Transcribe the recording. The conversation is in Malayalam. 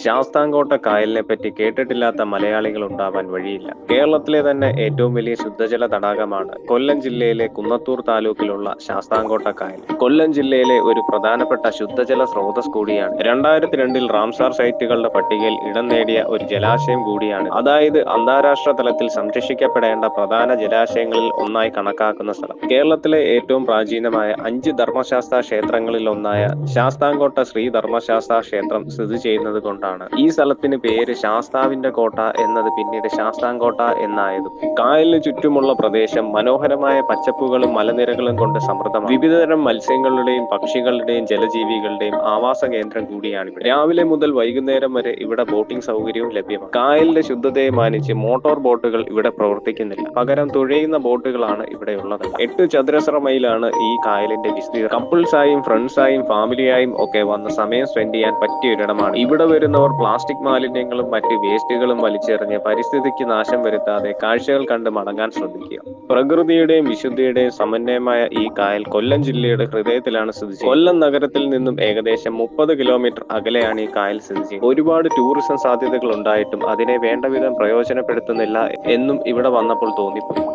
ശാസ്താംകോട്ട കായലിനെ പറ്റി കേട്ടിട്ടില്ലാത്ത മലയാളികൾ ഉണ്ടാവാൻ വഴിയില്ല. കേരളത്തിലെ തന്നെ ഏറ്റവും വലിയ ശുദ്ധജല തടാകമാണ് കൊല്ലം ജില്ലയിലെ കുന്നത്തൂർ താലൂക്കിലുള്ള ശാസ്താംകോട്ട കായൽ. കൊല്ലം ജില്ലയിലെ ഒരു പ്രധാനപ്പെട്ട ശുദ്ധജല സ്രോതസ് കൂടിയാണ്. 2002 റാംസാർ സൈറ്റുകളുടെ പട്ടികയിൽ ഇടം നേടിയ ഒരു ജലാശയം കൂടിയാണ്. അതായത് അന്താരാഷ്ട്ര തലത്തിൽ സംരക്ഷിക്കപ്പെടേണ്ട പ്രധാന ജലാശയങ്ങളിൽ ഒന്നായി കണക്കാക്കുന്ന സ്ഥലം. കേരളത്തിലെ ഏറ്റവും പ്രാചീനമായ 5 ധർമ്മശാസ്ത്ര ക്ഷേത്രങ്ങളിൽ ഒന്നായ ശാസ്താംകോട്ട ശ്രീ ധർമ്മശാസ്ത്ര ക്ഷേത്രം സ്ഥിതി ചെയ്യുന്നത് കൊണ്ടാണ് ഈ സ്ഥലത്തിന് പേര് ശാസ്താവിന്റെ കോട്ട എന്നത് പിന്നീട് ശാസ്താംകോട്ട എന്നായതും. കായലിന് ചുറ്റുമുള്ള പ്രദേശം മനോഹരമായ പച്ചപ്പുകളും മലനിരകളും കൊണ്ട് സമൃദ്ധമാണ്. വിവിധതരം മത്സ്യങ്ങളുടെയും പക്ഷികളുടെയും ജലജീവികളുടെയും ആവാസ കേന്ദ്രം കൂടിയാണ് ഇവിടെ. രാവിലെ മുതൽ വൈകുന്നേരം വരെ ഇവിടെ ബോട്ടിംഗ് സൗകര്യവും ലഭ്യമാണ്. കായലിന്റെ ശുദ്ധതയെ മാനിച്ച് മോട്ടോർ ബോട്ടുകൾ ഇവിടെ പ്രവർത്തിക്കുന്നില്ല. പകരം തുഴയുന്ന ബോട്ടുകളാണ് ഇവിടെ ഉള്ളത്. 8 ചതുരശ്ര മൈലാണ് ഈ കായലിന്റെ വിസ്തീർണം. കപ്പിൾസായും ഫ്രണ്ട്സായും ഫാമിലിയായും ഒക്കെ വന്ന് സമയം സ്പെൻഡ് ചെയ്യാൻ പറ്റിയ ഒരിടമാണ്. ഇവിടെ വരുന്നവർ പ്ലാസ്റ്റിക് മാലിന്യങ്ങളും മറ്റ് വേസ്റ്റുകളും വലിച്ചെറിഞ്ഞ് പരിസ്ഥിതിക്ക് നാശം വരുത്താതെ കാഴ്ചകൾ കണ്ട് മടങ്ങാൻ ശ്രദ്ധിക്കുക. പ്രകൃതിയുടെയും വിശുദ്ധിയുടെയും സമന്വയമായ ഈ കായൽ കൊല്ലം ജില്ലയുടെ ഹൃദയത്തിലാണ് സ്ഥിതി ചെയ്യുന്നത്. കൊല്ലം നഗരത്തിൽ നിന്നും ഏകദേശം 30 കിലോമീറ്റർ അകലെയാണ് ഈ കായൽ സ്ഥിതി ചെയ്യുന്നത്. ഒരുപാട് ടൂറിസം സാധ്യതകൾ ഉണ്ടായിട്ടും അതിനെ വേണ്ടവിധം പ്രയോജനപ്പെടുത്തുന്നില്ല എന്നും ഇവിടെ വന്നപ്പോൾ തോന്നിപ്പോയി.